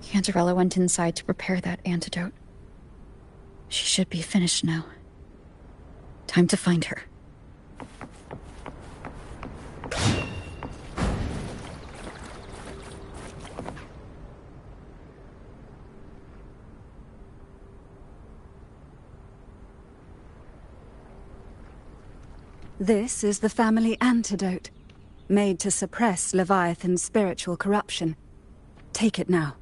Cantarella went inside to prepare that antidote. She should be finished now. Time to find her. This is the family antidote, made to suppress Leviathan's spiritual corruption. Take it now.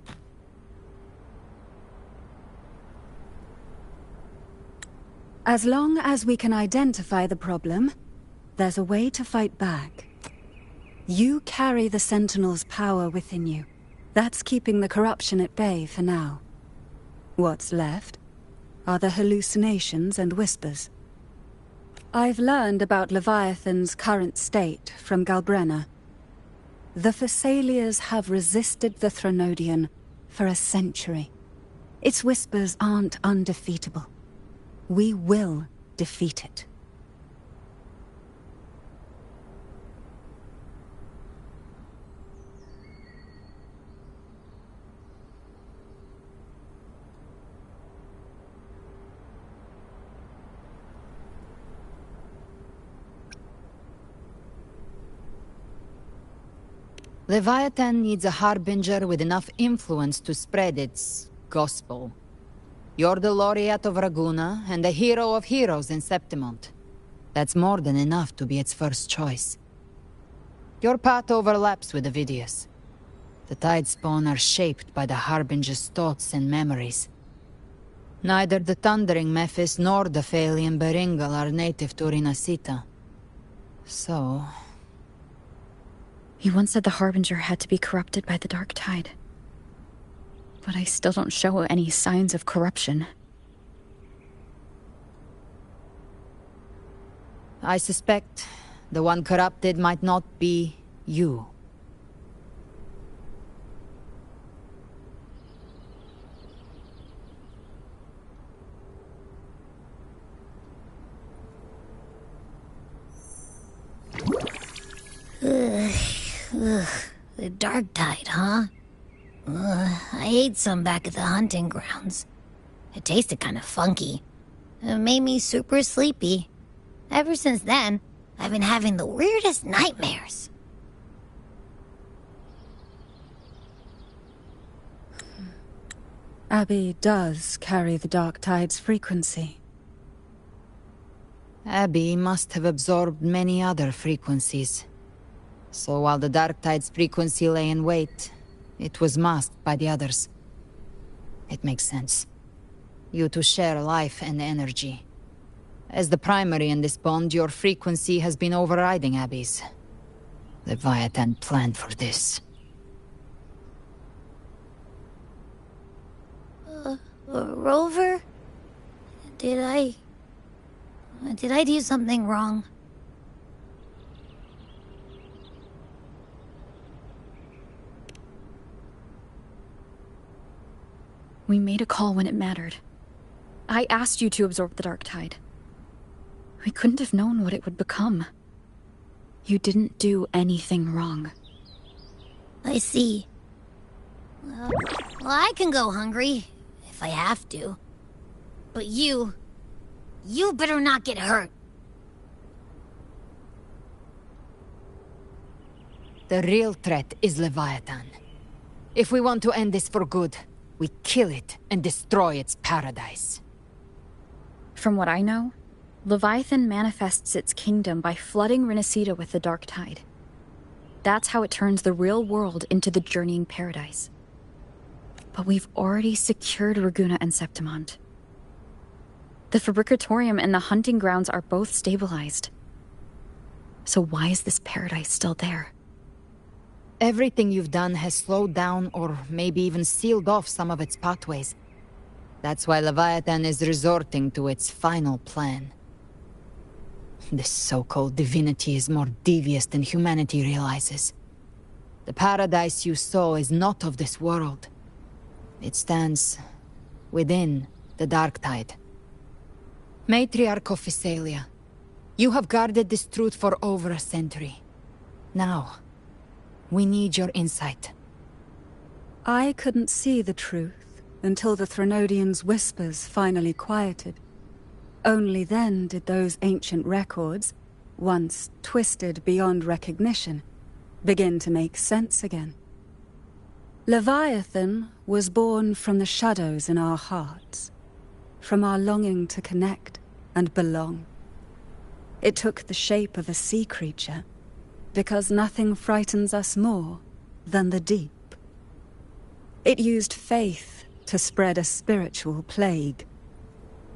As long as we can identify the problem, there's a way to fight back. You carry the Sentinel's power within you. That's keeping the corruption at bay for now. What's left are the hallucinations and whispers. I've learned about Leviathan's current state from Galbrenna. The Thessalians have resisted the Threnodian for a century. Its whispers aren't undefeatable. We will defeat it. Leviathan needs a harbinger with enough influence to spread its gospel. You're the laureate of Raguna, and the hero of heroes in Septimont. That's more than enough to be its first choice. Your path overlaps with Ovidius. The Tidespawn are shaped by the harbinger's thoughts and memories. Neither the Thundering Mephis nor the Phalian Beringal are native to Rinasita. So... You once said the Harbinger had to be corrupted by the Dark Tide. But I still don't show any signs of corruption. I suspect the one corrupted might not be you. The Dark Tide, huh? I ate some back at the hunting grounds. It tasted kind of funky. It made me super sleepy. Ever since then, I've been having the weirdest nightmares. Abby does carry the Dark Tide's frequency. Abby must have absorbed many other frequencies. So while the Dark Tide's frequency lay in wait, it was masked by the others. It makes sense. You two share life and energy. As the primary in this bond, your frequency has been overriding Abby's. Leviathan planned for this. Rover? Did I do something wrong? We made a call when it mattered. I asked you to absorb the Dark Tide. We couldn't have known what it would become. You didn't do anything wrong. I see. Well, I can go hungry, if I have to. But you better not get hurt. The real threat is Leviathan. If we want to end this for good, we kill it and destroy its paradise. From what I know, Leviathan manifests its kingdom by flooding Rinasita with the Dark Tide. That's how it turns the real world into the journeying paradise. But we've already secured Raguna and Septimont. The Fabricatorium and the hunting grounds are both stabilized. So why is this paradise still there? Everything you've done has slowed down or maybe even sealed off some of its pathways. That's why Leviathan is resorting to its final plan. This so-called divinity is more devious than humanity realizes. The paradise you saw is not of this world. It stands within the Dark Tide. Matriarch of Physalia, you have guarded this truth for over a century. Now, we need your insight. I couldn't see the truth until the Threnodians' whispers finally quieted. Only then did those ancient records, once twisted beyond recognition, begin to make sense again. Leviathan was born from the shadows in our hearts, from our longing to connect and belong. It took the shape of a sea creature, because nothing frightens us more than the deep. It used faith to spread a spiritual plague.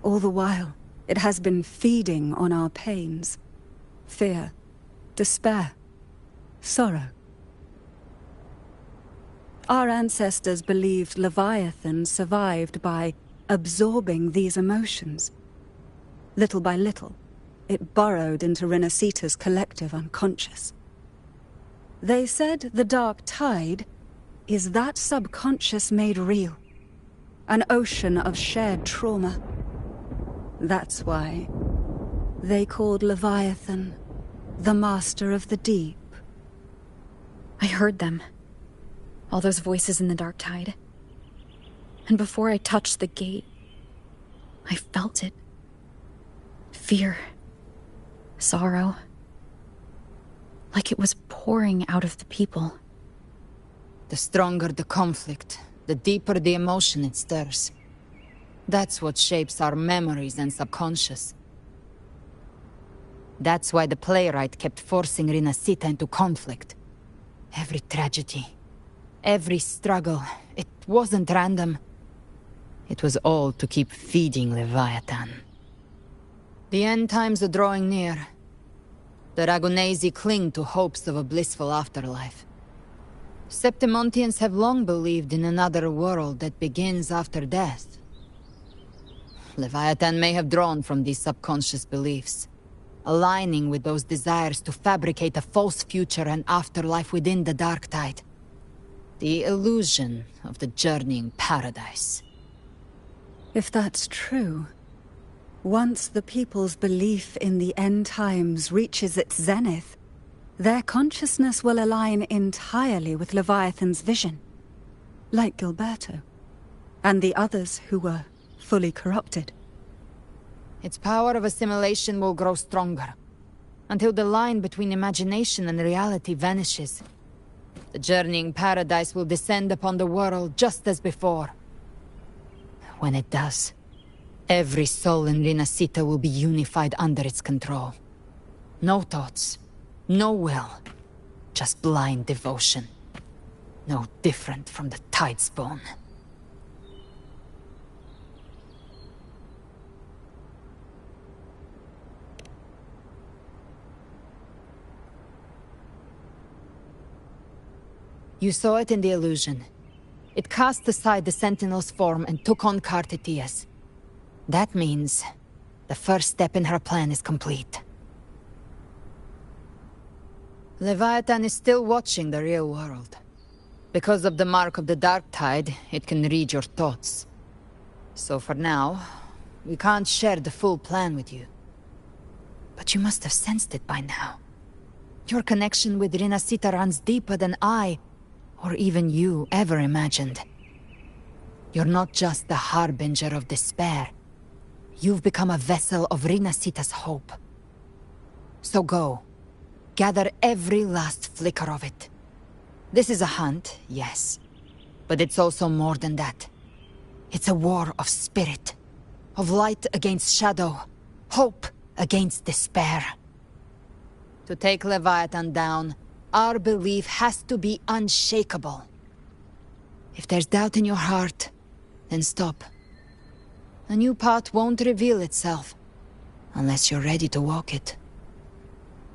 All the while, it has been feeding on our pains, fear, despair, sorrow. Our ancestors believed Leviathan survived by absorbing these emotions. Little by little, it burrowed into Renacita's collective unconscious. They said the dark tide is that subconscious made real, an ocean of shared trauma. That's why they called Leviathan the Master of the Deep. I heard them. All those voices in the dark tide. And before I touched the gate, I felt it. Fear. Sorrow. Like it was pouring out of the people. The stronger the conflict, the deeper the emotion it stirs. That's what shapes our memories and subconscious. That's why the playwright kept forcing Renacita into conflict. Every tragedy, every struggle, it wasn't random. It was all to keep feeding Leviathan. The end times are drawing near. The Ragunesi cling to hopes of a blissful afterlife. Septimontians have long believed in another world that begins after death. Leviathan may have drawn from these subconscious beliefs, aligning with those desires to fabricate a false future and afterlife within the dark tide. The illusion of the journeying paradise. If that's true, once the people's belief in the end times reaches its zenith, their consciousness will align entirely with Leviathan's vision, like Gilberto, and the others who were fully corrupted. Its power of assimilation will grow stronger, until the line between imagination and reality vanishes. The journeying paradise will descend upon the world just as before. When it does, every soul in Renacita will be unified under its control. No thoughts, no will, just blind devotion. No different from the Tidespawn. You saw it in the illusion. It cast aside the Sentinel's form and took on Cartitius. That means the first step in her plan is complete. Leviathan is still watching the real world. Because of the mark of the Dark Tide, it can read your thoughts. So for now, we can't share the full plan with you. But you must have sensed it by now. Your connection with Renacita runs deeper than I, or even you, ever imagined. You're not just the harbinger of despair. You've become a vessel of Renacita's hope. So go. Gather every last flicker of it. This is a hunt, yes. But it's also more than that. It's a war of spirit. Of light against shadow. Hope against despair. To take Leviathan down, our belief has to be unshakable. If there's doubt in your heart, then stop. A new path won't reveal itself, unless you're ready to walk it.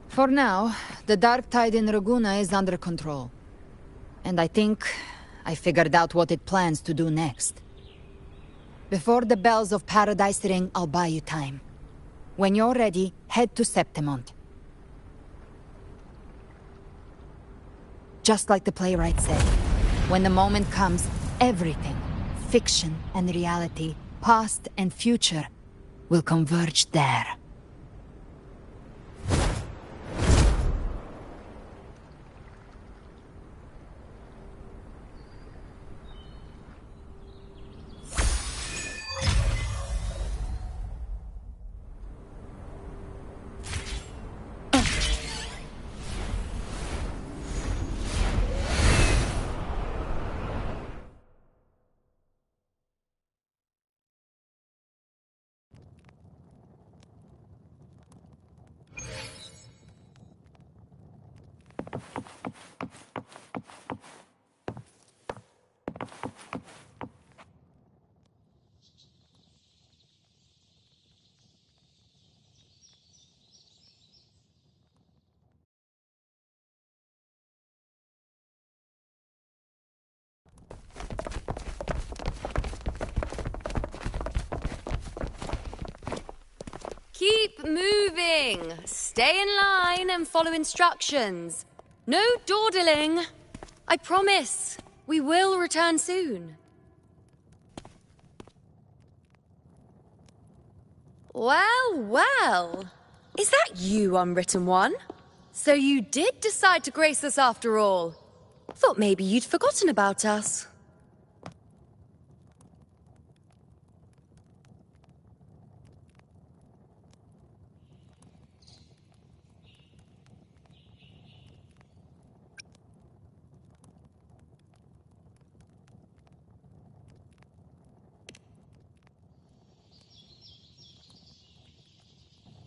For now, the dark tide in Raguna is under control. And I think I figured out what it plans to do next. Before the bells of Paradise ring, I'll buy you time. When you're ready, head to Septimont. Just like the playwright said, when the moment comes, everything, fiction and reality, past and future, will converge there. Keep moving. Stay in line and follow instructions. No dawdling. I promise, we will return soon. Well, well. Is that you, Unwritten One? So you did decide to grace us after all. Thought maybe you'd forgotten about us.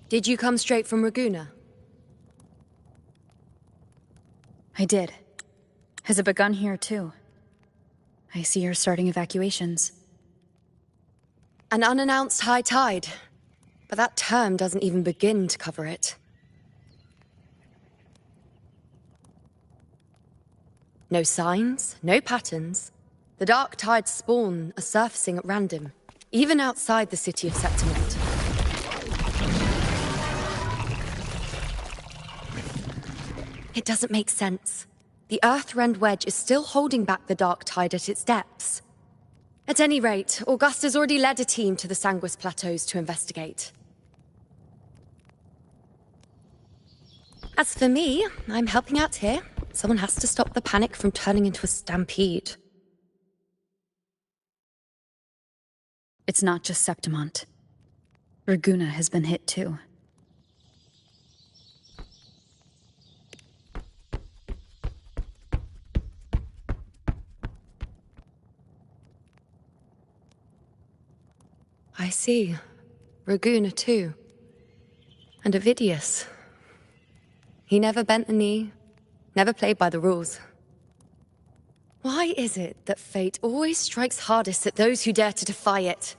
Did you come straight from Raguna? I did. Has it begun here, too? I see you're starting evacuations. An unannounced high tide. But that term doesn't even begin to cover it. No signs, no patterns. The dark tide's spawn are surfacing at random, even outside the city of Septimont. It doesn't make sense. The Earthrend Wedge is still holding back the dark tide at its depths. At any rate, Augusta's already led a team to the Sanguis Plateaus to investigate. As for me, I'm helping out here. Someone has to stop the panic from turning into a stampede. It's not just Septimont. Raguna has been hit too. I see. Raguna too. And Ovidius. He never bent the knee, never played by the rules. Why is it that fate always strikes hardest at those who dare to defy it?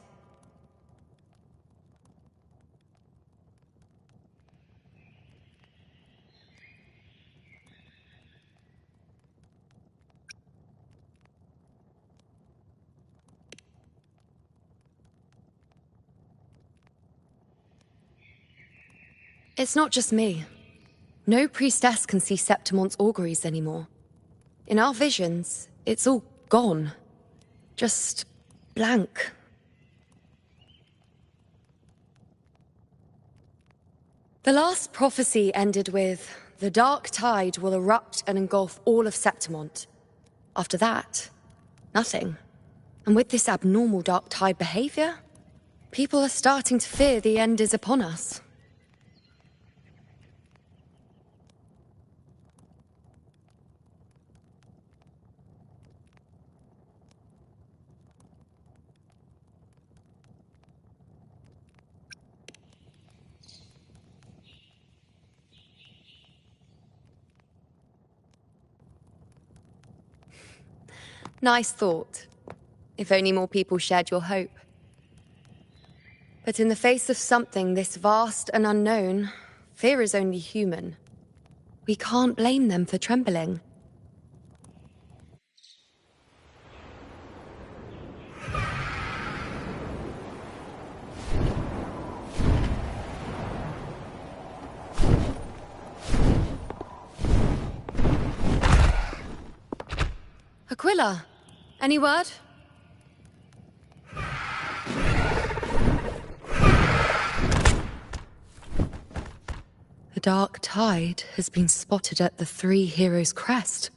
It's not just me. No priestess can see Septimont's auguries anymore. In our visions, it's all gone. Just blank. The last prophecy ended with, the dark tide will erupt and engulf all of Septimont. After that, nothing. And with this abnormal dark tide behavior, people are starting to fear the end is upon us. Nice thought. If only more people shared your hope. But in the face of something this vast and unknown, fear is only human. We can't blame them for trembling. Aquila, any word? The dark tide has been spotted at the Three Heroes' Crest.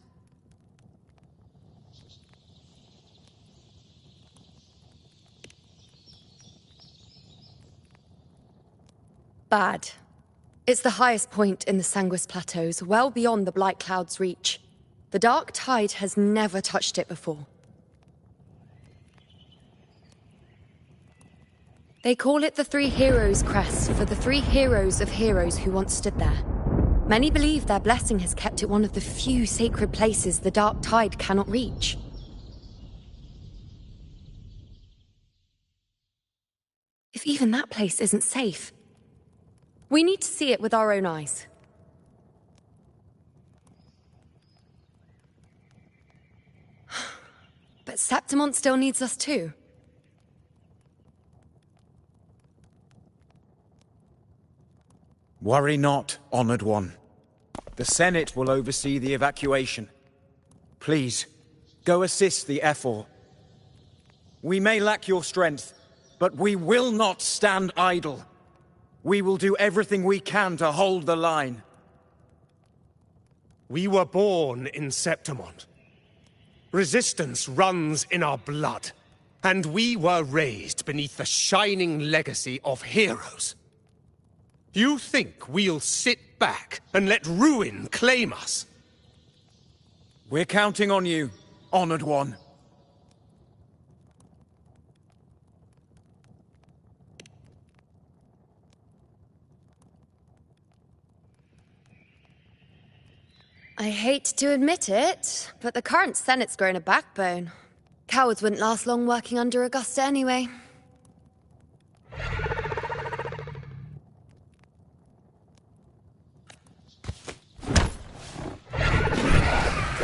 Bad. It's the highest point in the Sanguis Plateaus, well beyond the Blight Cloud's reach. The dark tide has never touched it before. They call it the Three Heroes' Crest for the three heroes of heroes who once stood there. Many believe their blessing has kept it one of the few sacred places the dark tide cannot reach. If even that place isn't safe, we need to see it with our own eyes. But Septimont still needs us too. Worry not, honored one. The Senate will oversee the evacuation. Please, go assist the Ephor. We may lack your strength, but we will not stand idle. We will do everything we can to hold the line. We were born in Septimont. Resistance runs in our blood, and we were raised beneath the shining legacy of heroes. You think we'll sit back and let ruin claim us? We're counting on you, honored one. I hate to admit it, but the current Senate's grown a backbone. Cowards wouldn't last long working under Augusta anyway.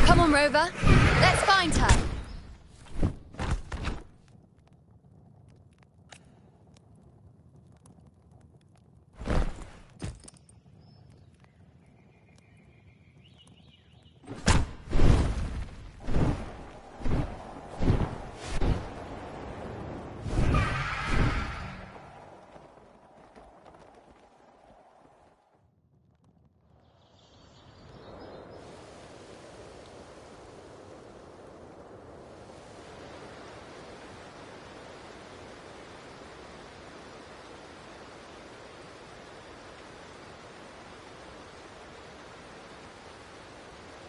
Come on, Rover. Let's find her.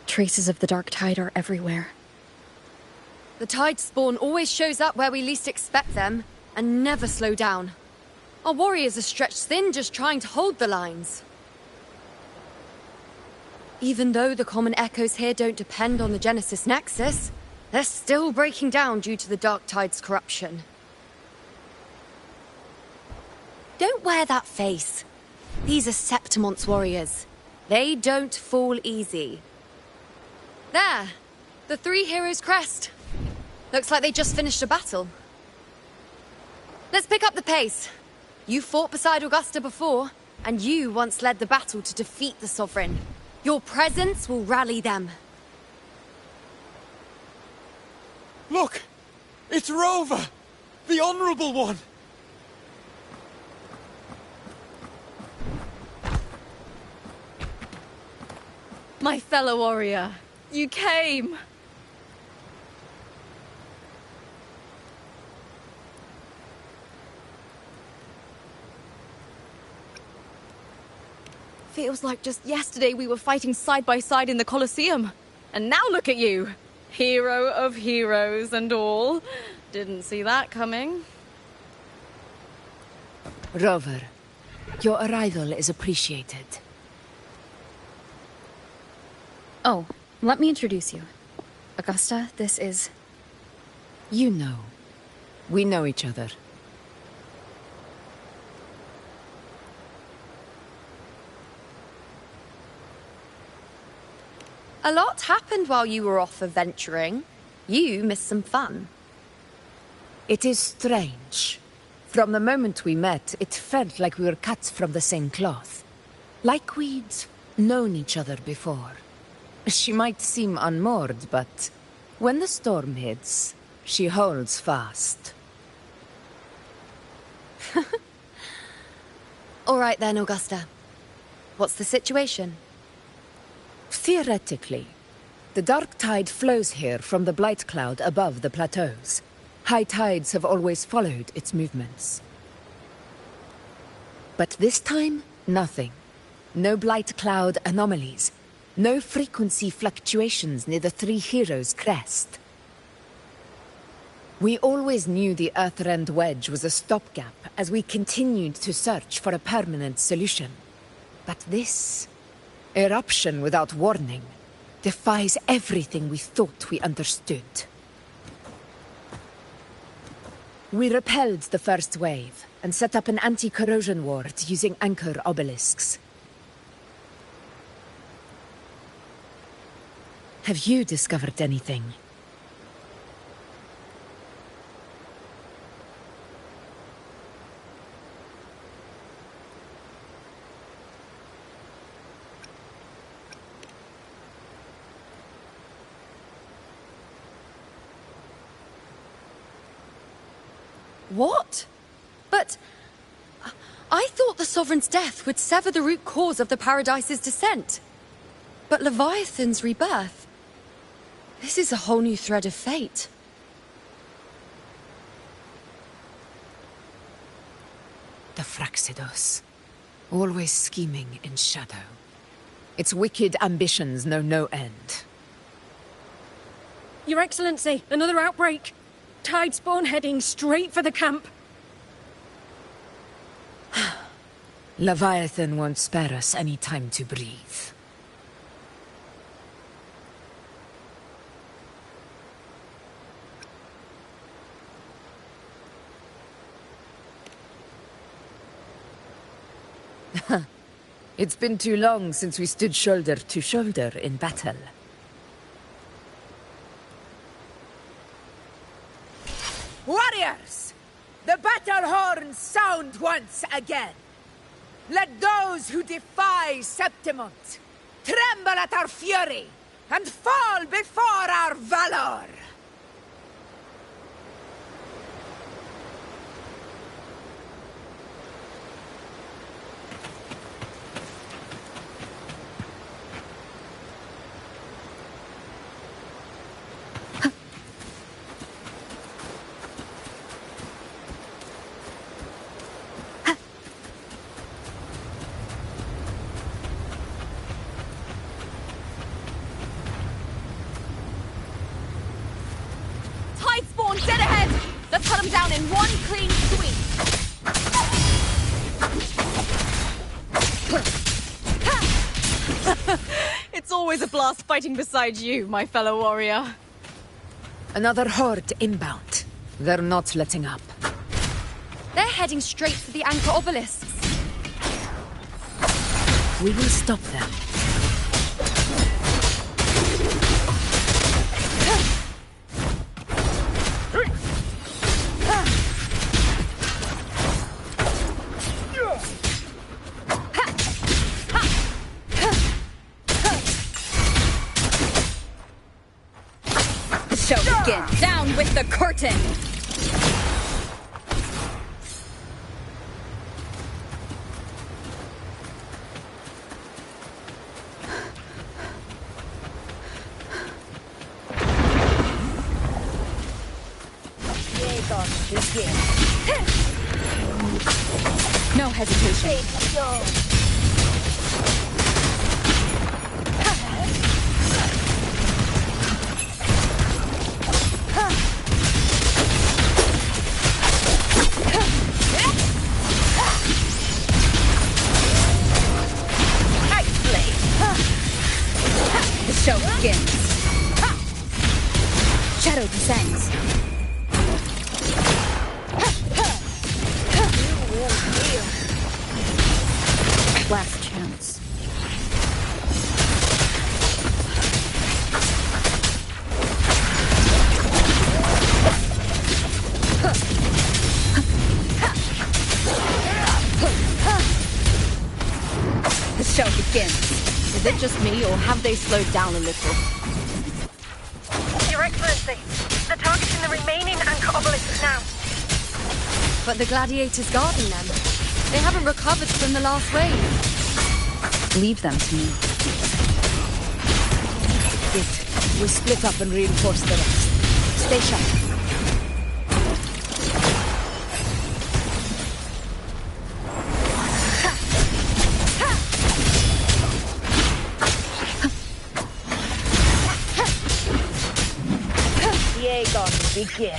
Traces of the dark tide are everywhere. The tide spawn always shows up where we least expect them, and never slow down. Our warriors are stretched thin just trying to hold the lines. Even though the common echoes here don't depend on the Genesis Nexus, they're still breaking down due to the dark tide's corruption. Don't wear that face. These are Septimont's warriors. They don't fall easy. There! The three heroes' crest. Looks like they just finished a battle. Let's pick up the pace. You fought beside Augusta before, and you once led the battle to defeat the Sovereign. Your presence will rally them. Look! It's Rover! The Honorable One! My fellow warrior, you came! Feels like just yesterday we were fighting side by side in the Colosseum. And now look at you! Hero of heroes and all. Didn't see that coming. Rover, your arrival is appreciated. Oh, let me introduce you. Augusta, this is... You know. We know each other. A lot happened while you were off adventuring. You missed some fun. It is strange. From the moment we met, it felt like we were cut from the same cloth. Like we'd known each other before. She might seem unmoored, but when the storm hits, she holds fast. All right then, Augusta. What's the situation? Theoretically, the dark tide flows here from the blight cloud above the plateaus. High tides have always followed its movements. But this time, nothing. No blight cloud anomalies. No frequency fluctuations near the Three Heroes' crest. We always knew the Earthrend Wedge was a stopgap as we continued to search for a permanent solution. But this eruption without warning defies everything we thought we understood. We repelled the first wave and set up an anti-corrosion ward using anchor obelisks. Have you discovered anything? What? But I thought the Sovereign's death would sever the root cause of the Paradise's descent. But Leviathan's rebirth... This is a whole new thread of fate. The Fraxidos. Always scheming in shadow. Its wicked ambitions know no end. Your Excellency, another outbreak. Tidespawn heading straight for the camp. Leviathan won't spare us any time to breathe. It's been too long since we stood shoulder to shoulder in battle. Warriors! The battle horns sound once again! Let those who defy Septimont tremble at our fury and fall before our valor! Tidespawn, dead ahead! Let's cut them down in one clean sweep! It's always a blast fighting beside you, my fellow warrior. Another horde inbound. They're not letting up. They're heading straight for the anchor obelisks. We will stop them. Show begins. Down with the curtain! No hesitation. The show begins. Shadow descends. Last chance. The show begins. Is it just me, or have they slowed down a little? Your Excellency, the target's in the remaining anchor obelisk now. But the gladiators guarding them. They haven't recovered from the last wave. Leave them to me. We split up and reinforce the rest. Stay sharp. Begin.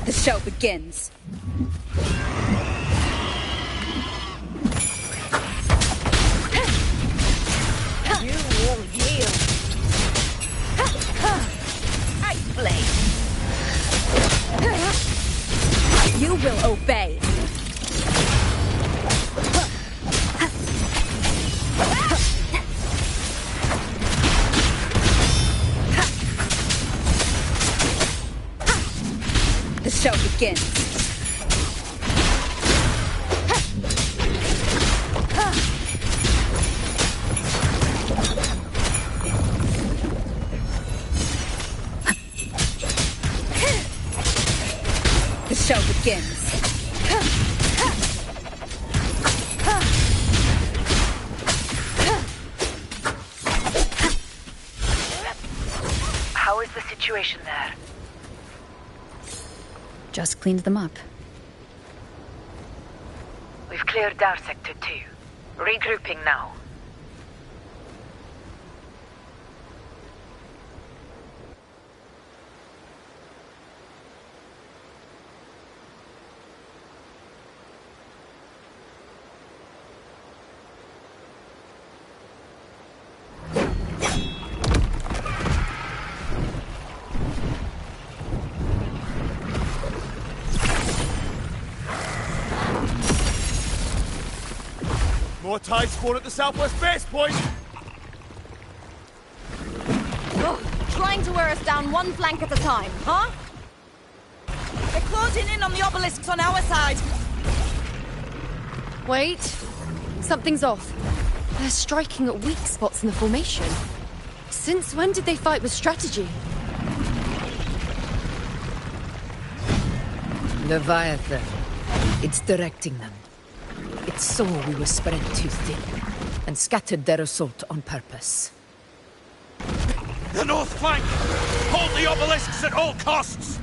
The show begins. You will obey. begins. The show begins. How is the situation there? Just cleaned them up. We've cleared our sector too. Regrouping now. More tide spawn at the southwest base point! Ugh, trying to wear us down one flank at a time, huh? They're closing in on the obelisks on our side. Wait. Something's off. They're striking at weak spots in the formation. Since when did they fight with strategy? Leviathan. It's directing them. It saw we were spread too thin, and scattered their assault on purpose. The north flank! Hold the obelisks at all costs!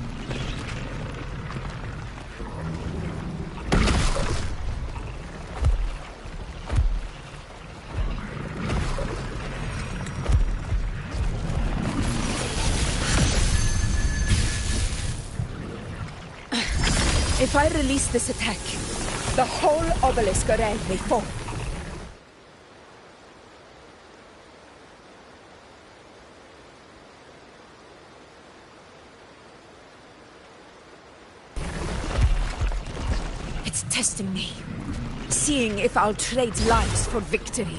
If I release this attack, the whole obelisk array may fall. It's testing me, seeing if I'll trade lives for victory.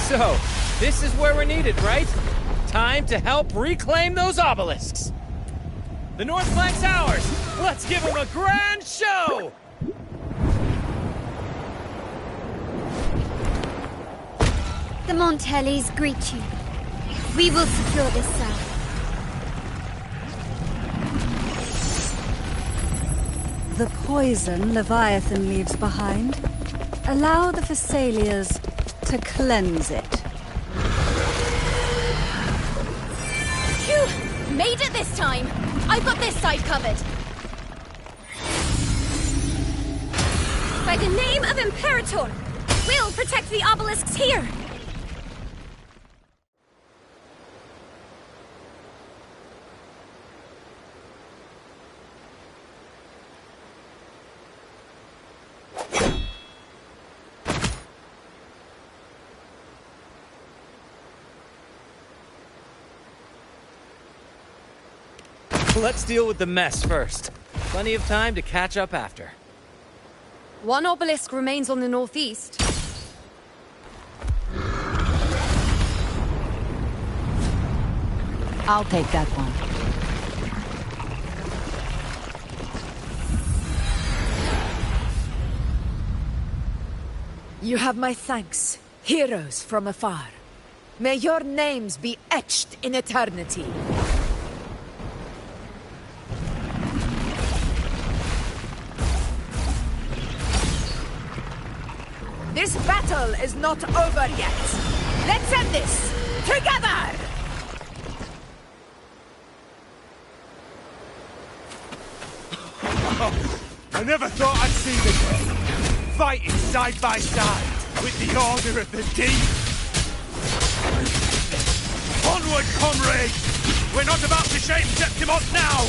So, this is where we're needed, right? Time to help reclaim those obelisks. The north flank's ours. Let's give them a grand show! The Montellis greet you. We will secure this south. The poison Leviathan leaves behind. Allow the Phassalias to cleanse it. Phew! Made it this time! I've got this side covered! By the name of Imperator, we'll protect the obelisks here! Let's deal with the mess first. Plenty of time to catch up after. One obelisk remains on the northeast. I'll take that one. You have my thanks, heroes from afar. May your names be etched in eternity. This battle is not over yet. Let's end this together! I never thought I'd see them fighting side by side with the Order of the Deep. Onward, comrade! We're not about to shame Septimont now!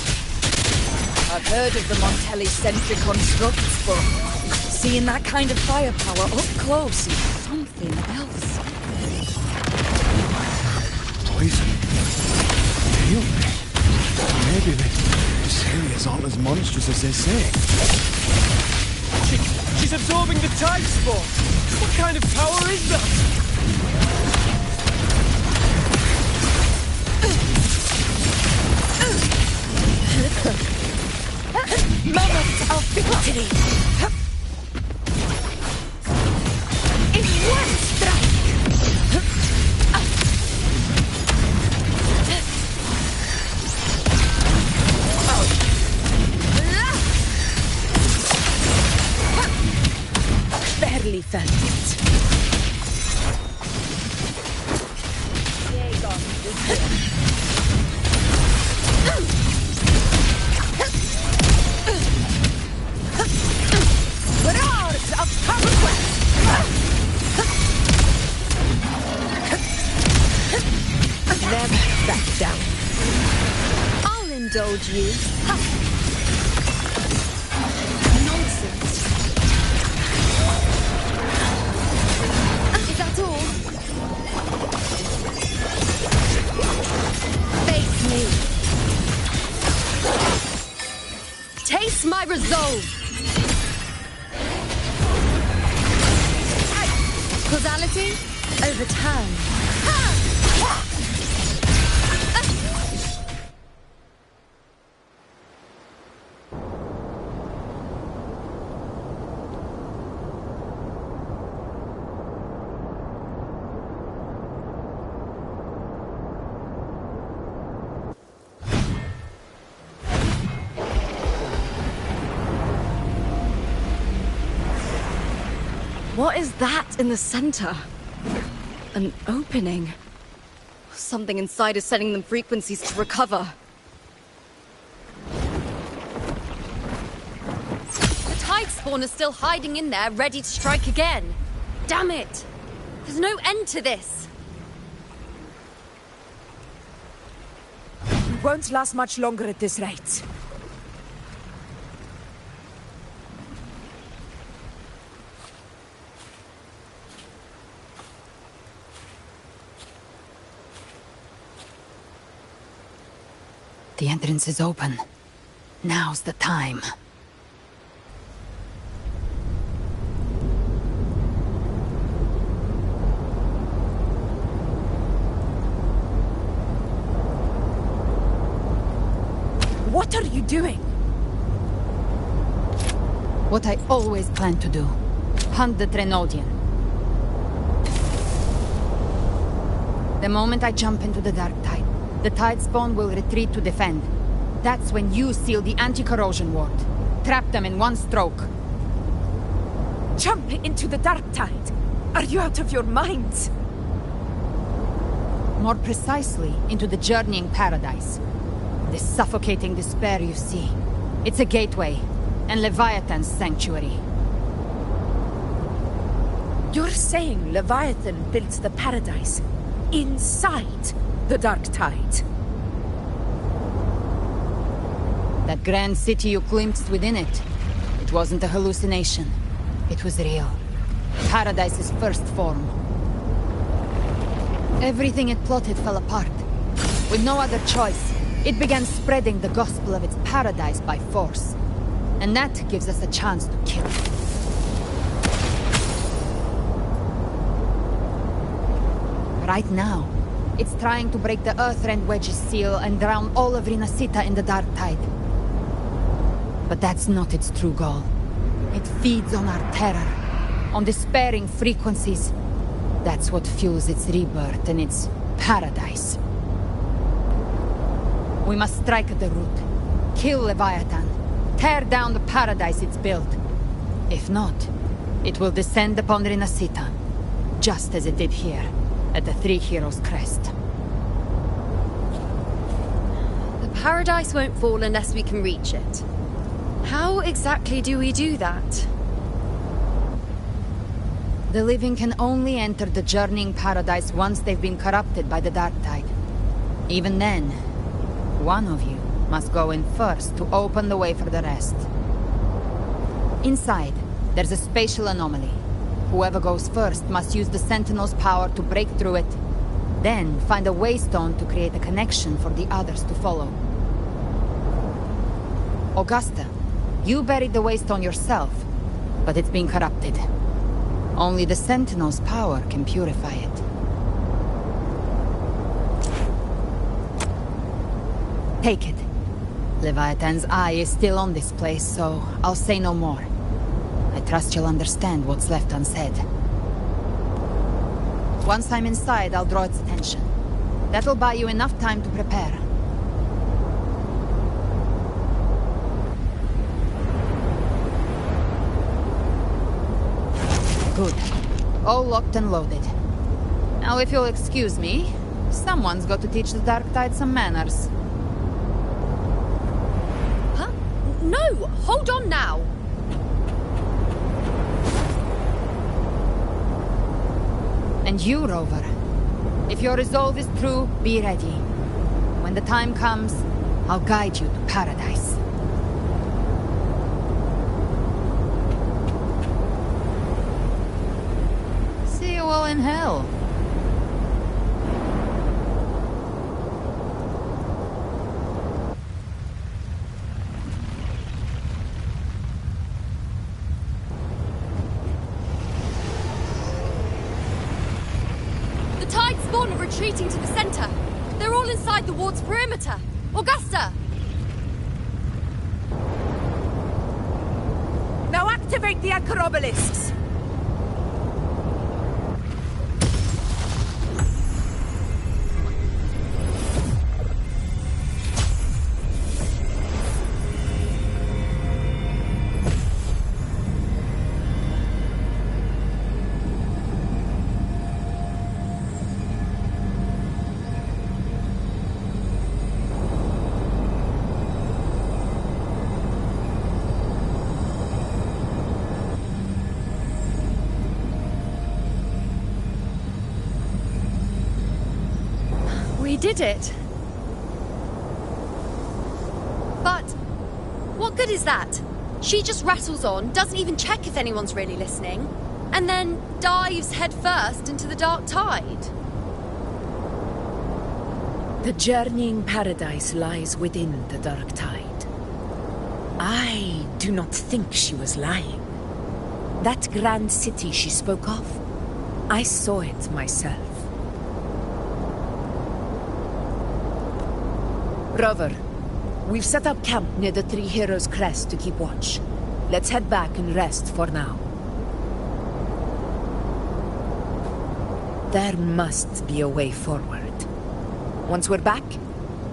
I've heard of the Montelli sentry constructs, but seeing that kind of firepower up close is something else. Poison. Heal me. Maybe the Syrians aren't as monstrous as they say. She's absorbing the tide spore! What kind of power is that? Moment of victory! In one strike! Barely felt it. Barrage of conquest! Never back down. I'll indulge you. Nonsense. Is that all? Face me. Taste my resolve. Causality overturned. What is that in the center? An opening. Something inside is sending them frequencies to recover. The tide spawn is still hiding in there, ready to strike again. Damn it! There's no end to this. We won't last much longer at this rate. The entrance is open. Now's the time. What are you doing? What I always planned to do. Hunt the Trenodian. The moment I jump into the dark tide, the tide spawn will retreat to defend. That's when you seal the anti-corrosion ward. Trap them in one stroke. Jump into the dark tide? Are you out of your mind? More precisely, into the journeying paradise. This suffocating despair you see. It's a gateway, and Leviathan's sanctuary. You're saying Leviathan built the paradise inside the dark tide? That grand city you glimpsed within it, it wasn't a hallucination. It was real. Paradise's first form. Everything it plotted fell apart. With no other choice, it began spreading the gospel of its paradise by force. And that gives us a chance to kill it. Right now, it's trying to break the Earthrend Wedge's seal and drown all of Rinasita in the dark tide. But that's not its true goal. It feeds on our terror, on despairing frequencies. That's what fuels its rebirth and its paradise. We must strike at the root. Kill Leviathan. Tear down the paradise it's built. If not, it will descend upon Rinasita, just as it did here, at the Three Heroes' Crest. The paradise won't fall unless we can reach it. How exactly do we do that? The living can only enter the journeying paradise once they've been corrupted by the dark tide. Even then, one of you must go in first to open the way for the rest. Inside, there's a spatial anomaly. Whoever goes first must use the Sentinel's power to break through it, then find a waystone to create a connection for the others to follow. Augusta, you buried the waystone yourself, but it's been corrupted. Only the Sentinel's power can purify it. Take it. Leviathan's eye is still on this place, so I'll say no more. I trust you'll understand what's left unsaid. Once I'm inside, I'll draw its attention. That'll buy you enough time to prepare. Good. All locked and loaded. Now, if you'll excuse me, someone's got to teach the Dark Tide some manners. Huh? No! Hold on now! And you, Rover. If your resolve is true, be ready. When the time comes, I'll guide you to paradise. See you all in hell. Retreating to the center. They're all inside the ward's perimeter. Augusta! Now activate the anchor obelisks! We did it. But what good is that? She just rattles on, doesn't even check if anyone's really listening, and then dives headfirst into the dark tide. The journeying paradise lies within the dark tide. I do not think she was lying. That grand city she spoke of, I saw it myself. Rover, we've set up camp near the Three Heroes Crest to keep watch. Let's head back and rest for now. There must be a way forward. Once we're back,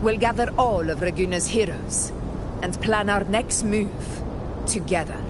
we'll gather all of Raguna's heroes and plan our next move together.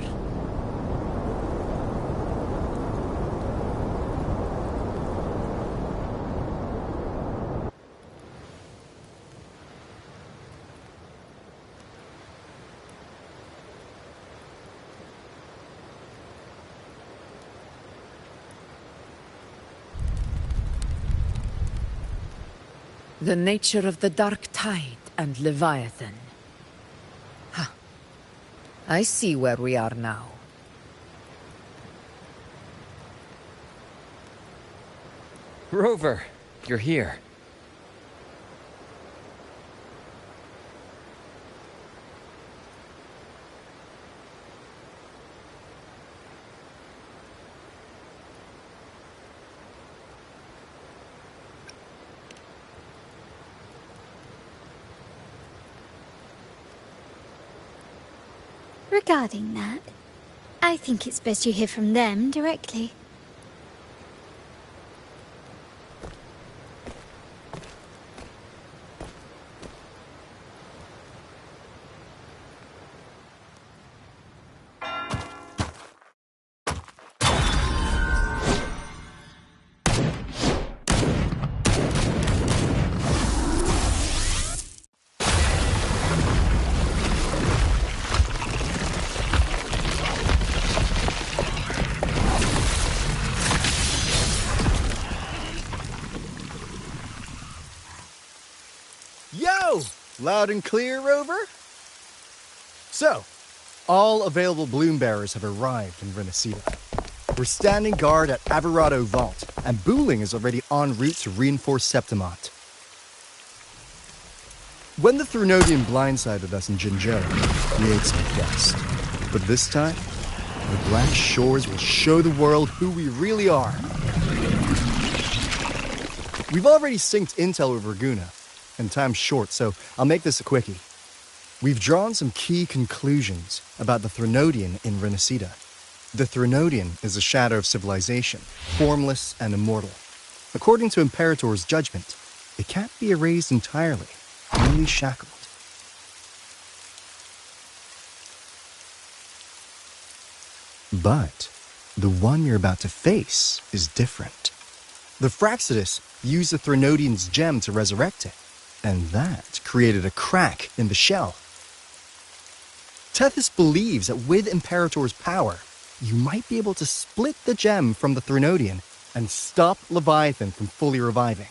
The nature of the dark tide and Leviathan. Huh. I see where we are now. Rover, you're here. Regarding that, I think it's best you hear from them directly. Loud and clear, Rover? So, all available bloom bearers have arrived in Renacida. We're standing guard at Averado Vault, and Booling is already en route to reinforce Septimont. When the Threnodian blindsided us in Jinzhou, we ate some dust. But this time, the Black Shores will show the world who we really are. We've already synced intel with Raguna, and time's short, so I'll make this a quickie. We've drawn some key conclusions about the Threnodian in Renacida. The Threnodian is a shadow of civilization, formless and immortal. According to Imperator's judgment, it can't be erased entirely, only shackled. But the one you're about to face is different. The Fraxidus used the Threnodian's gem to resurrect it, and that created a crack in the shell. Tethys believes that with Imperator's power, you might be able to split the gem from the Threnodian and stop Leviathan from fully reviving.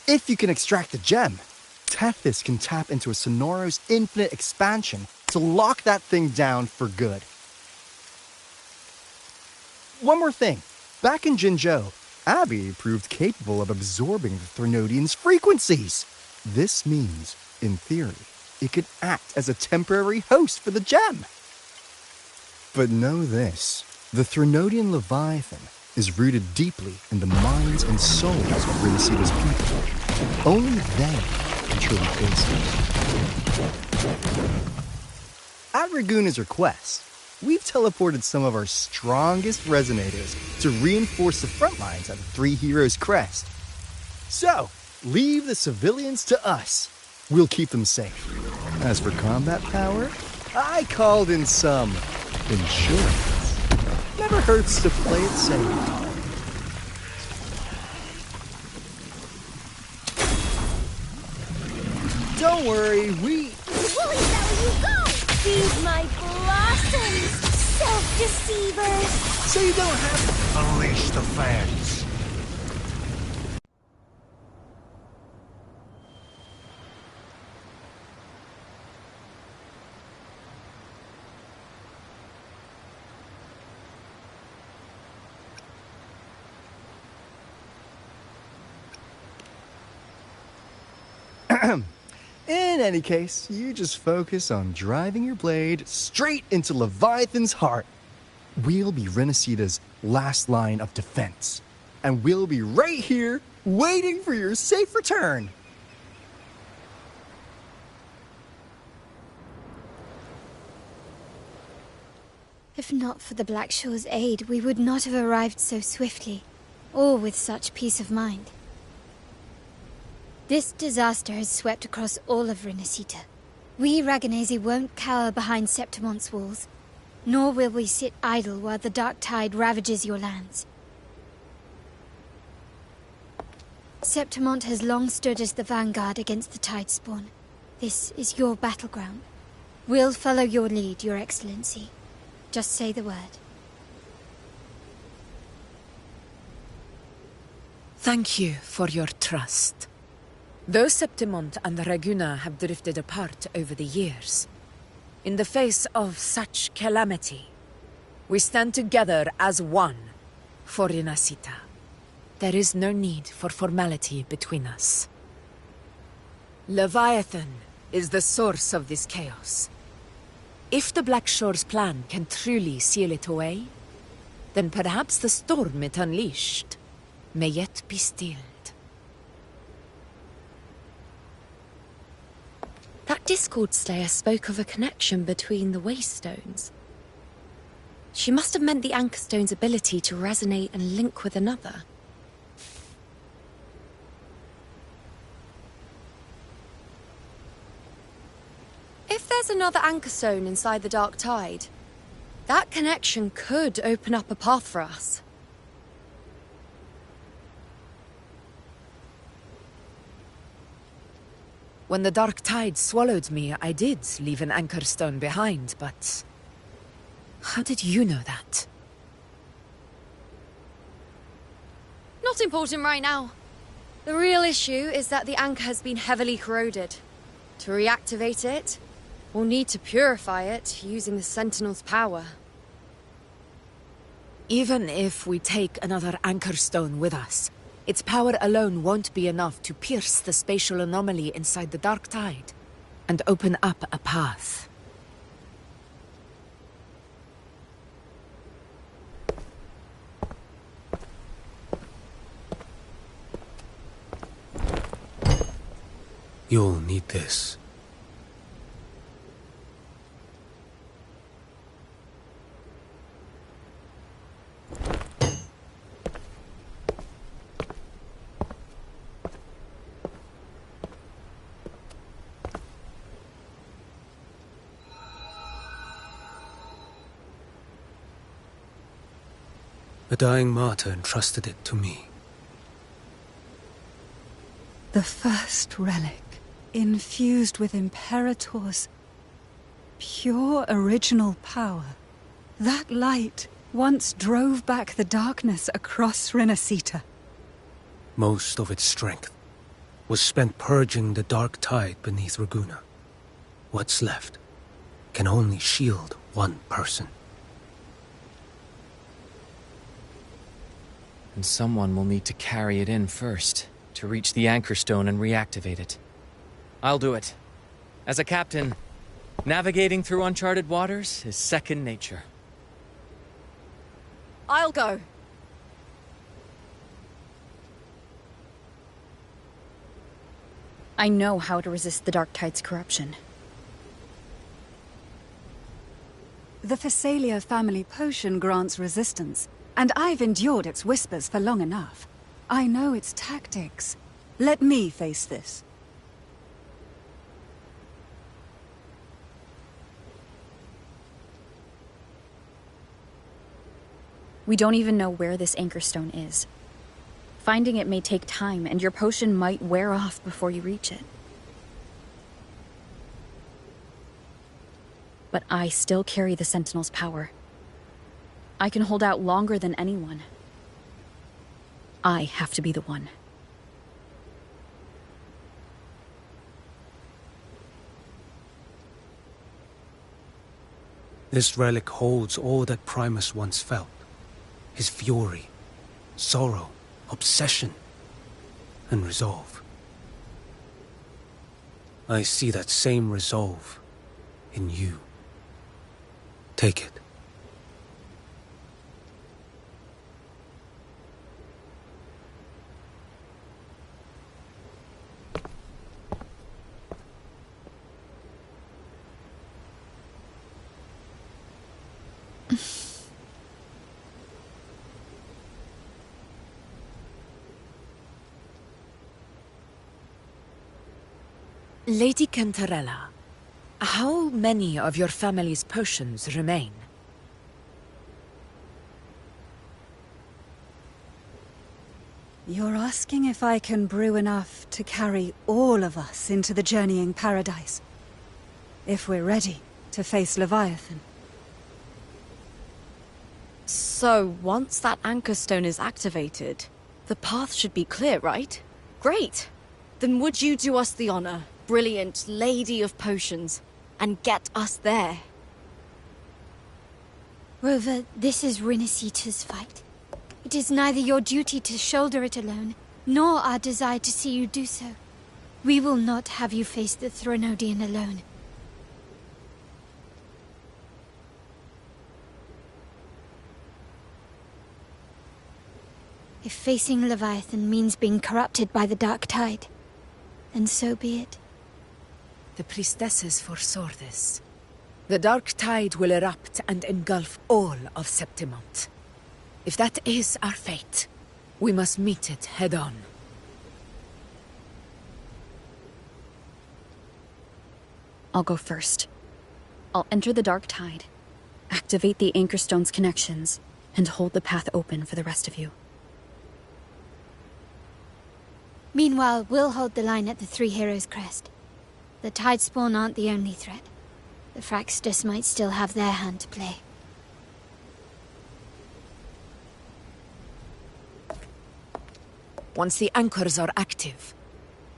If you can extract the gem, Tethys can tap into a Sonoros infinite expansion to lock that thing down for good. One more thing. Back in Jinzhou, Abby proved capable of absorbing the Threnodian's frequencies. This means, in theory, it could act as a temporary host for the gem. But know this, the Threnodian Leviathan is rooted deeply in the minds and souls of Renacida's people. Only they can truly face it. At Raguna's request, we've teleported some of our strongest resonators to reinforce the front lines at the Three Heroes Crest. So, leave the civilians to us. We'll keep them safe. As for combat power, I called in some insurance. Never hurts to play it safe. Don't worry, we... Woolly Belly, you go! Feed my blossoms, self-deceivers! So you don't have to... Unleash the fans. In any case, you just focus on driving your blade straight into Leviathan's heart. We'll be Renacida's last line of defense. And we'll be right here, waiting for your safe return. If not for the Black Shore's aid, we would not have arrived so swiftly, or with such peace of mind. This disaster has swept across all of Renacida. We Raganese won't cower behind Septimont's walls, nor will we sit idle while the dark tide ravages your lands. Septimont has long stood as the vanguard against the tide spawn. This is your battleground. We'll follow your lead, Your Excellency. Just say the word. Thank you for your trust. Though Septimont and Raguna have drifted apart over the years, in the face of such calamity, we stand together as one for Renacida. There is no need for formality between us. Leviathan is the source of this chaos. If the Black Shore's plan can truly seal it away, then perhaps the storm it unleashed may yet be stilled. That Discord Slayer spoke of a connection between the Waystones. She must have meant the Anchor Stone's ability to resonate and link with another. If there's another Anchor Stone inside the Dark Tide, that connection could open up a path for us. When the Dark Tide swallowed me, I did leave an Anchor Stone behind, but... how did you know that? Not important right now. The real issue is that the anchor has been heavily corroded. To reactivate it, we'll need to purify it using the Sentinel's power. Even if we take another anchor stone with us, its power alone won't be enough to pierce the spatial anomaly inside the Dark Tide and open up a path. You'll need this. A dying martyr entrusted it to me. The first relic, infused with Imperator's pure original power. That light once drove back the darkness across Renacita. Most of its strength was spent purging the dark tide beneath Raguna. What's left can only shield one person. And someone will need to carry it in first, to reach the anchor stone and reactivate it. I'll do it. As a captain, navigating through uncharted waters is second nature. I'll go. I know how to resist the Dark Tide's corruption. The Phasalia family potion grants resistance, and I've endured its whispers for long enough. I know its tactics. Let me face this. We don't even know where this anchor stone is. Finding it may take time, and your potion might wear off before you reach it. But I still carry the Sentinel's power. I can hold out longer than anyone. I have to be the one. This relic holds all that Primus once felt. His fury, sorrow, obsession, and resolve. I see that same resolve in you. Take it. Lady Cantarella, how many of your family's potions remain? You're asking if I can brew enough to carry all of us into the journeying paradise. If we're ready to face Leviathan. So, once that anchor stone is activated, the path should be clear, right? Great! Then would you do us the honor, brilliant Lady of Potions, and get us there? Rover, this is Renacita's fight. It is neither your duty to shoulder it alone, nor our desire to see you do so. We will not have you face the Threnodian alone. If facing Leviathan means being corrupted by the Dark Tide, then so be it. The priestesses foresaw this. The Dark Tide will erupt and engulf all of Septimont. If that is our fate, we must meet it head-on. I'll go first. I'll enter the Dark Tide, activate the Anchor Stone's connections, and hold the path open for the rest of you. Meanwhile, we'll hold the line at the Three Heroes Crest. The Tidespawn aren't the only threat. The Fraxtus might still have their hand to play. once the anchors are active.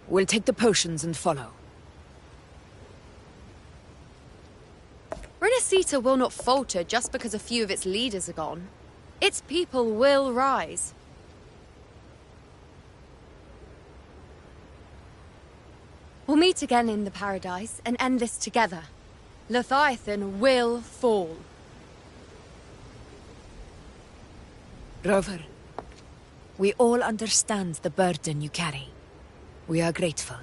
We'll take the potions and follow. Renacita will not falter just because a few of its leaders are gone. Its people will rise. We'll meet again in the Paradise and end this together. Leviathan will fall. Rover, we all understand the burden you carry. We are grateful.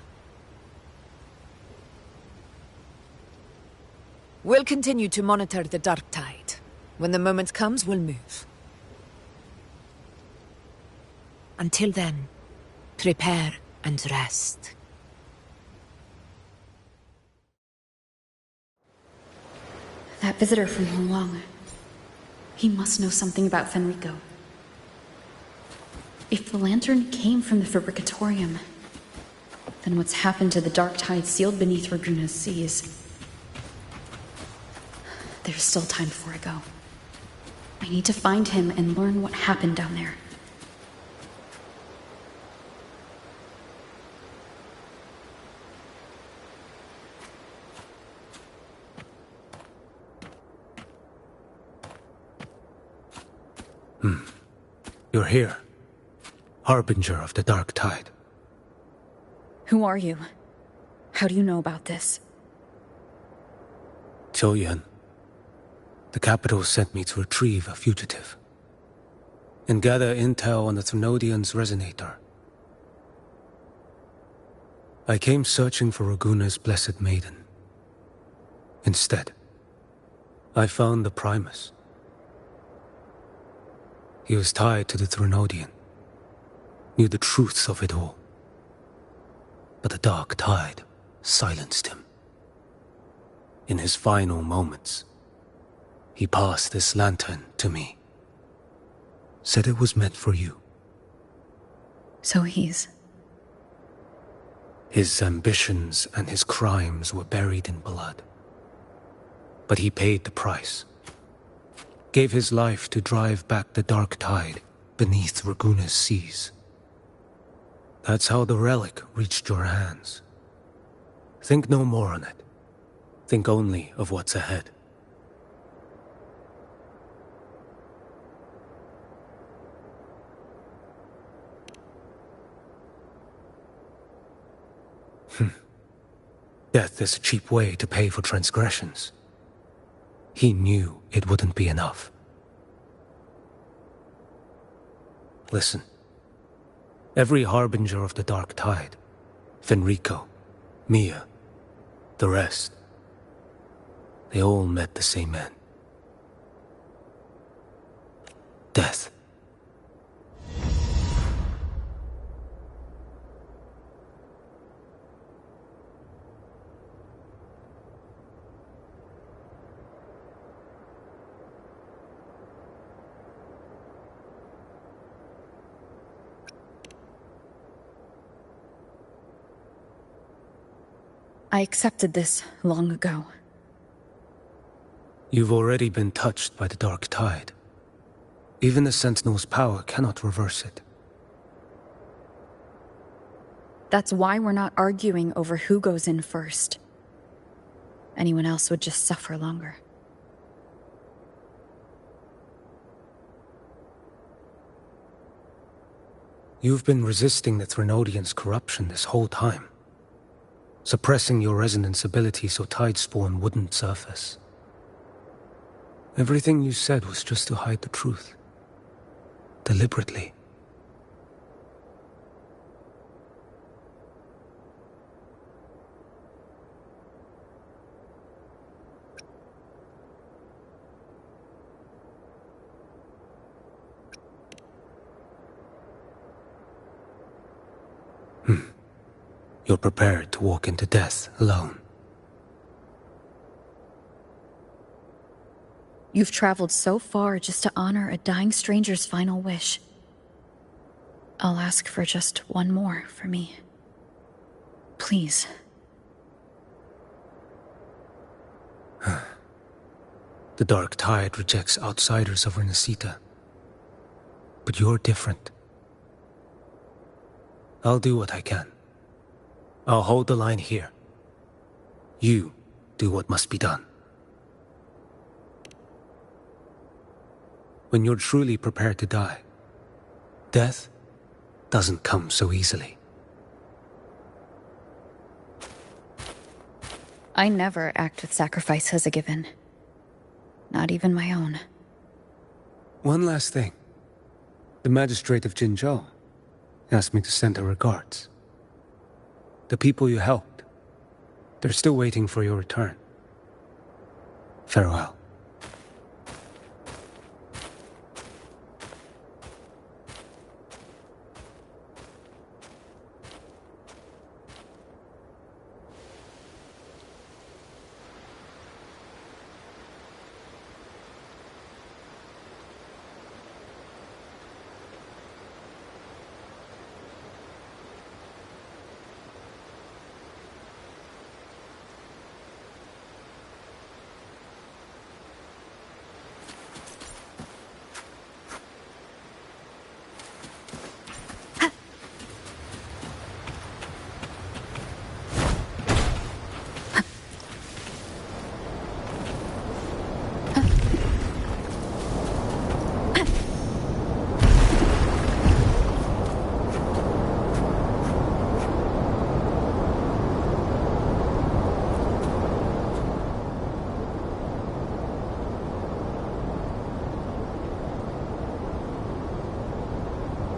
We'll continue to monitor the dark tide. When the moment comes, we'll move. Until then, prepare and rest. That visitor from Huang. He must know something about Fenrico. If the lantern came from the Fabricatorium, then what's happened to the dark tide sealed beneath Raguna's seas? There's still time before I go. I need to find him and learn what happened down there. You're here. Harbinger of the dark tide. Who are you? How do you know about this? Choyan. The capital sent me to retrieve a fugitive and gather intel on the Thrunodian's resonator. I came searching for Raguna's blessed maiden. Instead, I found the Primus. He was tied to the Thrunodian, knew the truths of it all. But the dark tide silenced him. In his final moments, he passed this lantern to me. Said it was meant for you. So his ambitions and his crimes were buried in blood. But he paid the price. Gave his life to drive back the dark tide beneath Raguna's seas. That's how the relic reached your hands. Think no more on it. Think only of what's ahead. Death is a cheap way to pay for transgressions. He knew it wouldn't be enough. Listen. Every harbinger of the dark tide, Fenrico, Mia, the rest, they all met the same end. Death. I accepted this long ago. You've already been touched by the dark tide. Even the Sentinel's power cannot reverse it. That's why we're not arguing over who goes in first. Anyone else would just suffer longer. You've been resisting the Thrunodian's corruption this whole time. Suppressing your resonance ability so Tidespawn wouldn't surface. Everything you said was just to hide the truth. Deliberately. You're prepared to walk into death alone. You've traveled so far just to honor a dying stranger's final wish. I'll ask for just one more for me. Please. The dark tide rejects outsiders of Renacita. But you're different. I'll do what I can. I'll hold the line here. You do what must be done. When you're truly prepared to die, death doesn't come so easily. I never act with sacrifice as a given. Not even my own. One last thing. The magistrate of Jinzhou asked me to send her regards. The people you helped, they're still waiting for your return. Farewell.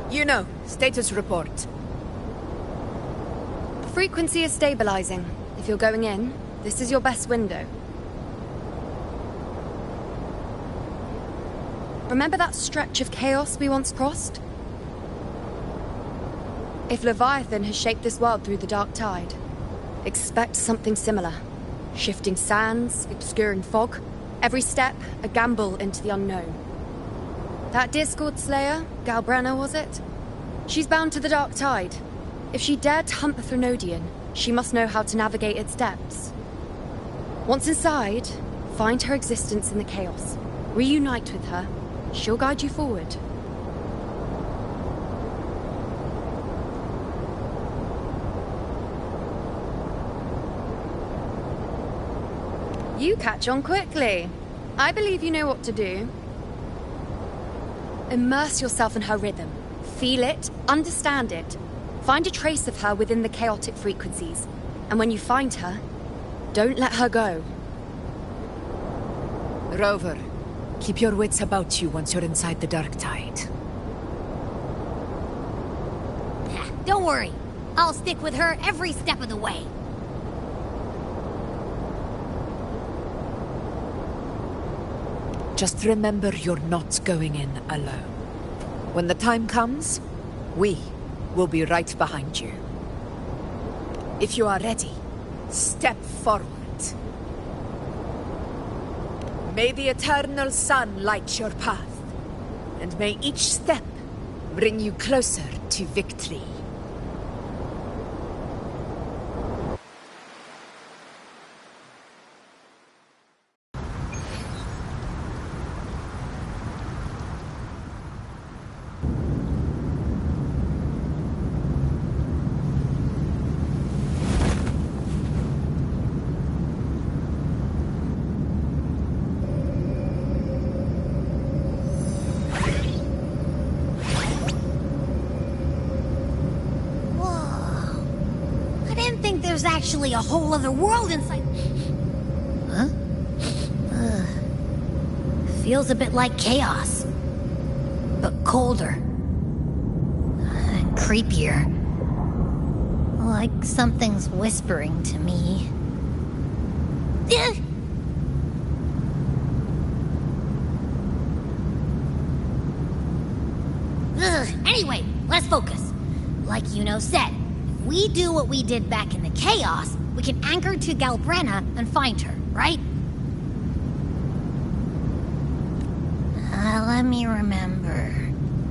You know, status report. Frequency is stabilizing. If you're going in, this is your best window. Remember that stretch of chaos we once crossed? If Leviathan has shaped this world through the dark tide, expect something similar. Shifting sands, obscuring fog, every step a gamble into the unknown. That Discord Slayer, Galbrenna was it? She's bound to the dark tide. If she dared to hunt the Threnodian, she must know how to navigate its depths. Once inside, find her existence in the chaos. Reunite with her. She'll guide you forward. You catch on quickly. I believe you know what to do. Immerse yourself in her rhythm. Feel it, understand it. Find a trace of her within the chaotic frequencies. And when you find her, don't let her go. Rover, keep your wits about you once you're inside the dark tide. Don't worry. I'll stick with her every step of the way. Just remember you're not going in alone. When the time comes, we will be right behind you. If you are ready, step forward. May the eternal sun light your path, and may each step bring you closer to victory. There's actually a whole other world inside. Huh? Feels a bit like chaos, but colder and creepier. Like something's whispering to me. Anyway, let's focus. Like Yuno said, if we do what we did back in the chaos, we can anchor to Galbrenna and find her, right? Let me remember.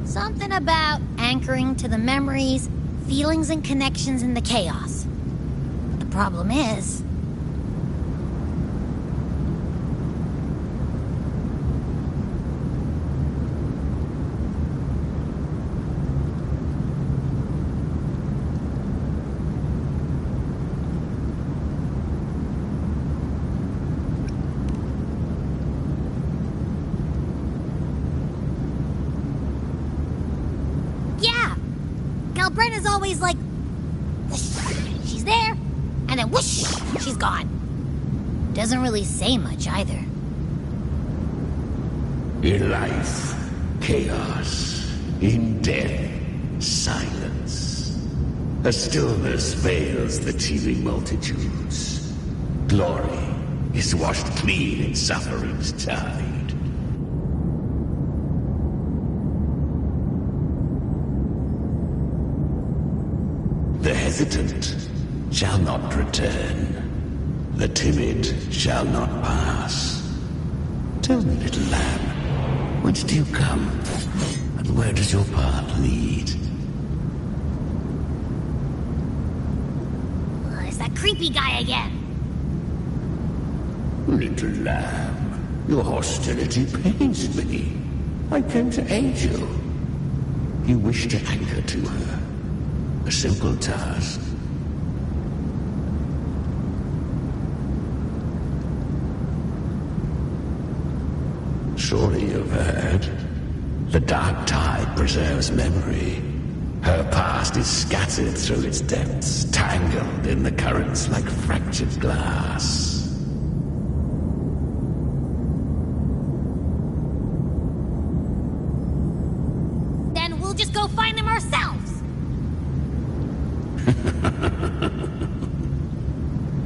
Something about anchoring to the memories, feelings, and connections in the chaos. But the problem is... always like... whoosh, she's there, and then whoosh, she's gone. Doesn't really say much either. In life, chaos. In death, silence. A stillness veils the teeming multitudes. Glory is washed clean in suffering's tide. The hesitant shall not return. The timid shall not pass. Tell me, little lamb, whence do you come? And where does your path lead? It's that creepy guy again. Little lamb, your hostility pains me. I came to aid you. You wish to anchor to her. A simple task. Surely you've heard. The dark tide preserves memory. Her past is scattered through its depths, tangled in the currents like fractured glass. Then we'll just go find them ourselves.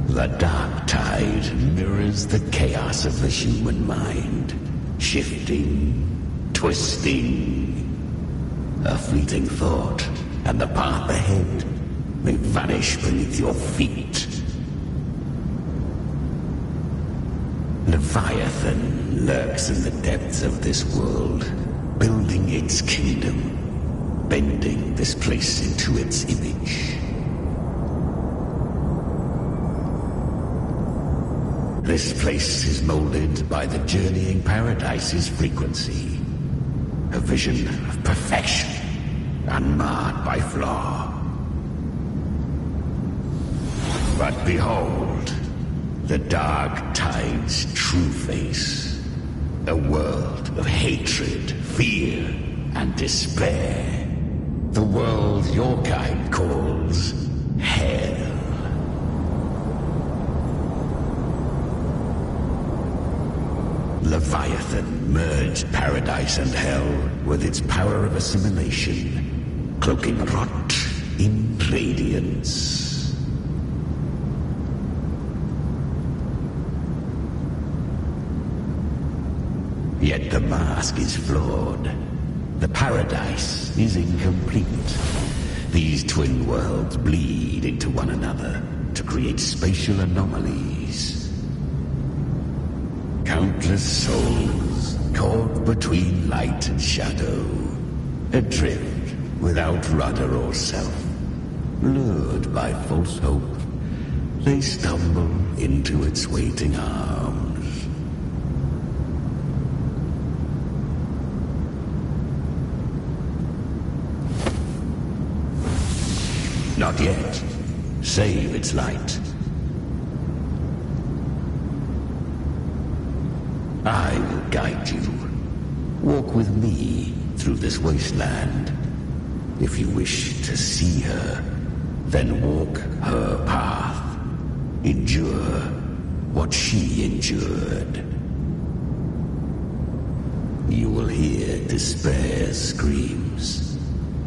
The dark tide mirrors the chaos of the human mind. Shifting, twisting. A fleeting thought, and the path ahead may vanish beneath your feet. Leviathan lurks in the depths of this world, building its kingdom, bending this place into its image. This place is molded by the journeying paradise's frequency. A vision of perfection, unmarred by flaw. But behold, the dark tide's true face. A world of hatred, fear, and despair. The world your kind calls hell. Leviathan merged paradise and hell with its power of assimilation, cloaking rot in radiance. Yet the mask is flawed. The paradise is incomplete. These twin worlds bleed into one another to create spatial anomalies. Countless souls caught between light and shadow, adrift without rudder or self, lured by false hope, they stumble into its waiting arms. Not yet. Save its light. I will guide you. Walk with me through this wasteland. If you wish to see her, then walk her path. Endure what she endured. You will hear despair's screams.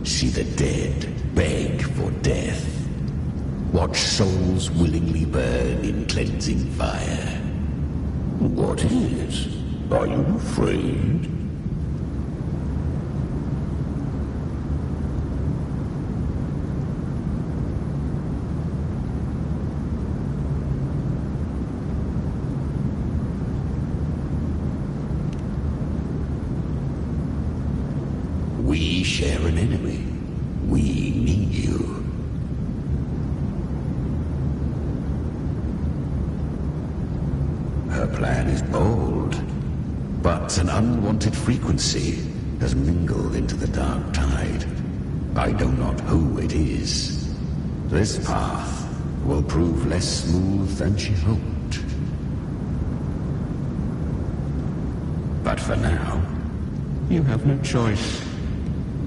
See the dead beg for death. Watch souls willingly burn in cleansing fire. What is? Are you afraid? We share an enemy. We need you. Her plan is bold, but an unwanted frequency has mingled into the dark tide. I know not who it is. This path will prove less smooth than she hoped. But for now, you have no choice,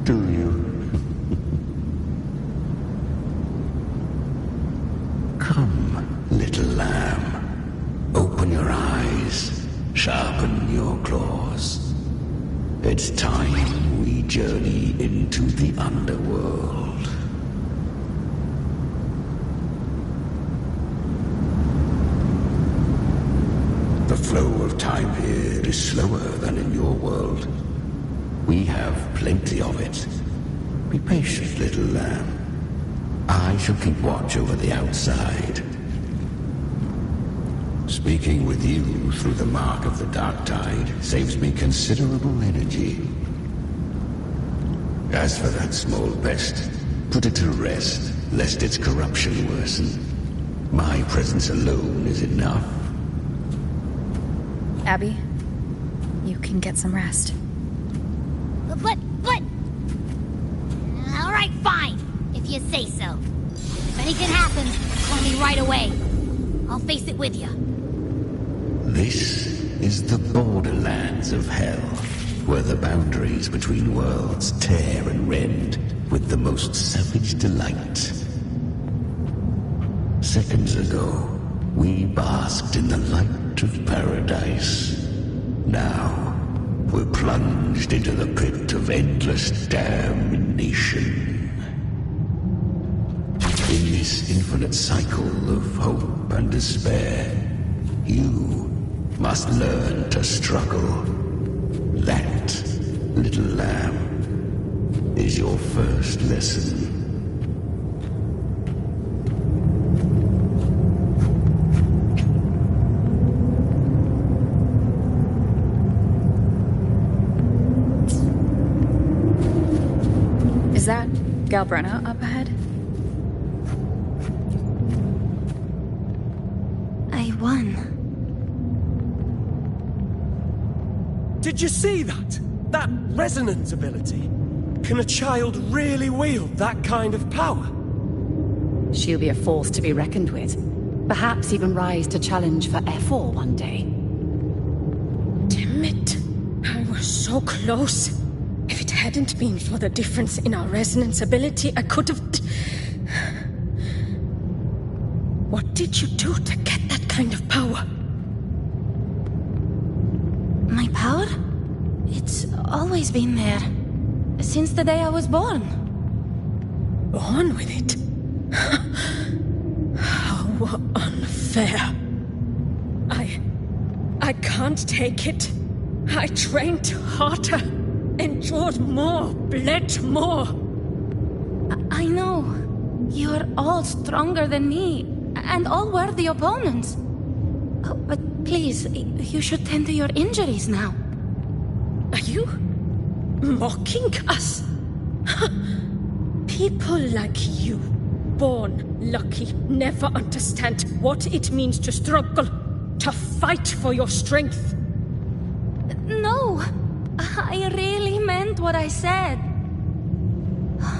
do you? Sharpen your claws. It's time we journey into the underworld. The flow of time here is slower than in your world. We have plenty of it. Be patient, little lamb. I shall keep watch over the outside. Speaking with you through the mark of the dark tide saves me considerable energy. As for that small pest, put it to rest, lest its corruption worsen. My presence alone is enough. Abby, you can get some rest. But... All right, fine, if you say so. If anything happens, call me right away. I'll face it with you. This is the borderlands of hell, where the boundaries between worlds tear and rend with the most savage delight. Seconds ago, we basked in the light of paradise. Now, we're plunged into the pit of endless damnation. In this infinite cycle of hope and despair, you must learn to struggle. That, little lamb, is your first lesson. Is that Galbrenna up ahead? I won. Did you see that? That resonance ability? Can a child really wield that kind of power? She'll be a force to be reckoned with. Perhaps even rise to challenge for F4 one day. Damn it. I was so close. If it hadn't been for the difference in our resonance ability, I could have... What did you do to get that kind of power? My power? It's always been there. Since the day I was born. Born with it? How unfair. I can't take it. I trained harder, endured more, bled more. I know. You're all stronger than me, and all worthy opponents. Oh, but please, you should tend to your injuries now. Are you mocking us? People like you, born lucky, never understand what it means to struggle, to fight for your strength. No, I really meant what I said.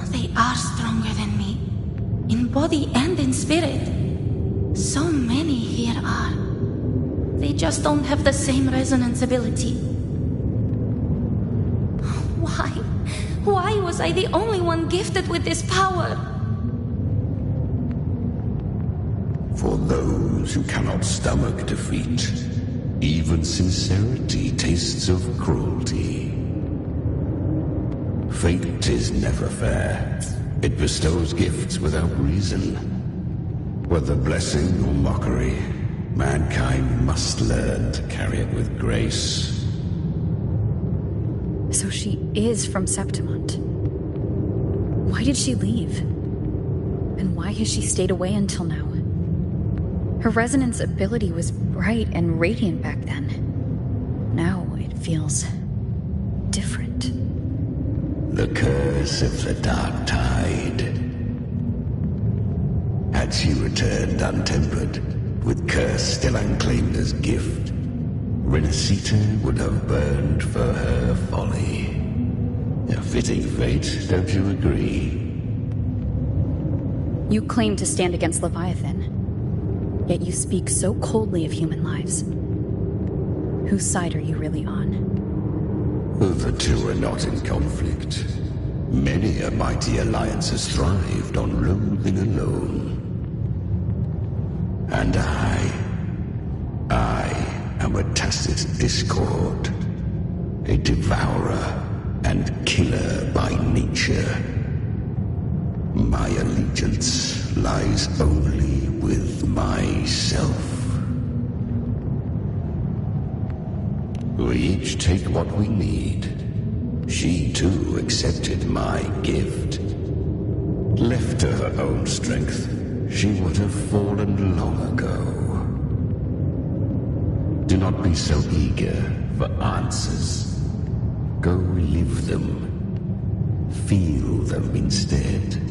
They are stronger than me, in body and in spirit. So many here are. They just don't have the same resonance ability. Why? Why was I the only one gifted with this power? For those who cannot stomach defeat, even sincerity tastes of cruelty. Fate is never fair. It bestows gifts without reason. Whether blessing or mockery, mankind must learn to carry it with grace. So she is from Septimont. Why did she leave? And why has she stayed away until now? Her resonance ability was bright and radiant back then. Now it feels different. The curse of the dark tide. Had she returned untempered, with curse still unclaimed as gift, Renacita would have burned for her folly. A fitting fate, don't you agree? You claim to stand against Leviathan, yet you speak so coldly of human lives. Whose side are you really on? The two are not in conflict. Many a mighty alliance has thrived on loathing alone. And I become a tacit discord, a devourer and killer by nature. My allegiance lies only with myself. We each take what we need. She too accepted my gift. Left to her own strength, she would have fallen long ago. Do not be so eager for answers. Go live them. Feel them instead.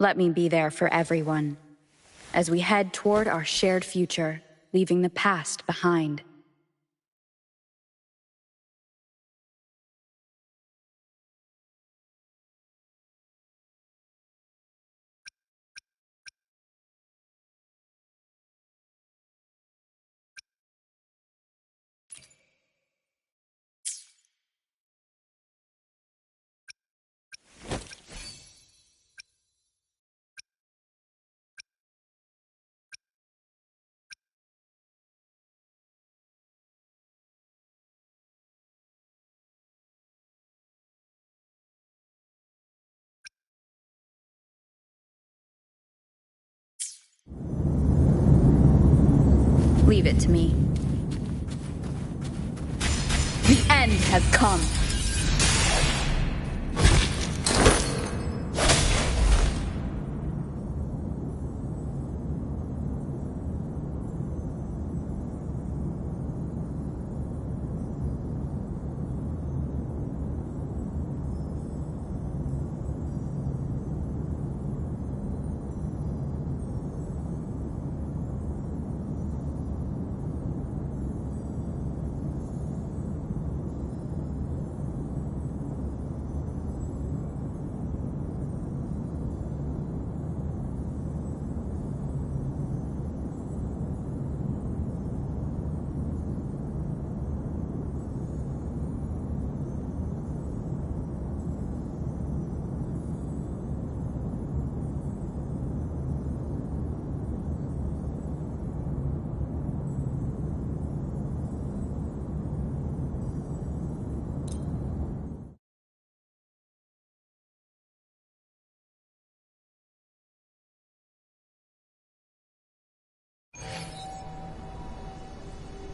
Let me be there for everyone, as we head toward our shared future, leaving the past behind. Leave it to me. The end has come.